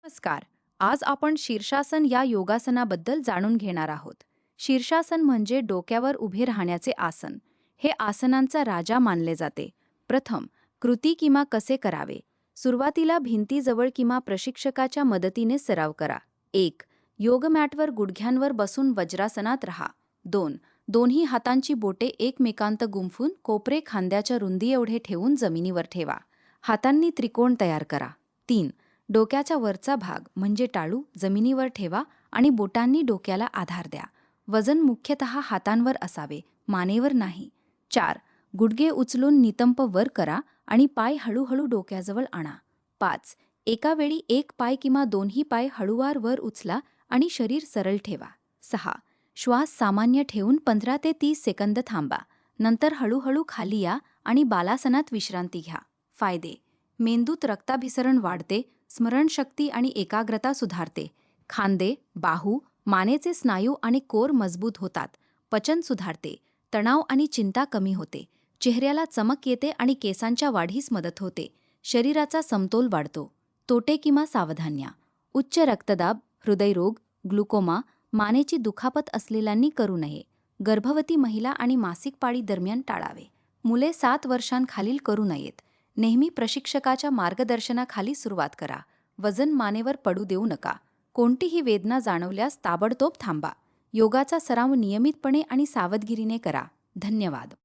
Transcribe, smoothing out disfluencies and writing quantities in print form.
नमस्कार. आज आपण शीर्षासन या योगासनाबद्दल जाणून घेणार आहोत. शीर्षासन म्हणजे डोक्यावर उभे राहण्याचे आसन. हे आसनांचा राजा मानले जाते. प्रथम, कृती किंवा कसे करावे. सुरुवातीला भिंतीजवळ किंवा प्रशिक्षकाच्या मदतीने सराव करा. 1. योग मॅटवर गुडघ्यांवर बसून वज्रासनात राहा. 2. दोन्ही हातांची बोटे एकमेकांत गुंफून कोपरे खांद्याच्या रुंदी एवढे ठेवून जमिनीवर ठेवा. हातांनी त्रिकोण तयार करा. 3. डोक्याचा वरचा भाग म्हणजे टाळू जमिनीवर ठेवा आणि बोटांनी डोक्याला आधार द्या. वजन मुख्यतः हातांवर असावे, मानेवर नाही. 4. गुडघे उचलून नितंब वर करा आणि पाय हळूहळू डोक्याजवळ आणा. 5. एका वेळी एक पाय किंवा दोन्ही पाय हळूवार वर उचला आणि शरीर सरळ ठेवा. 6. श्वास सामान्य ठेवून 15 ते 30 सेकंद थांबा. नंतर हळूहळू खाली या आणि बालासनात विश्रांती घ्या. फायदे: मेंदूत रक्ताभिसरण वाढते, स्मरणशक्ती आणि एकाग्रता सुधारते. खांदे, बाहू, मानेचे स्नायू आणि कोर मजबूत होतात. पचन सुधारते. तणाव आणि चिंता कमी होते. चेहऱ्याला चमक येते आणि केसांच्या वाढीस मदत होते. शरीराचा समतोल वाढतो. तोटे किंवा सावधान्या: उच्च रक्तदाब, हृदयरोग, ग्लुकोमा, मानेची दुखापत असलेल्यांनी करू नये. गर्भवती महिला आणि मासिक पाळी दरम्यान टाळावे. मुले 7 वर्षांखालील करू नयेत. नेहमी प्रशिक्षकाच्या मार्गदर्शनाखाली सुरुवात करा. वजन मानेवर पडू देऊ नका. कोणतीही वेदना जाणवल्यास ताबडतोब थांबा. योगाचा सराव नियमितपणे आणि सावधगिरीने करा. धन्यवाद.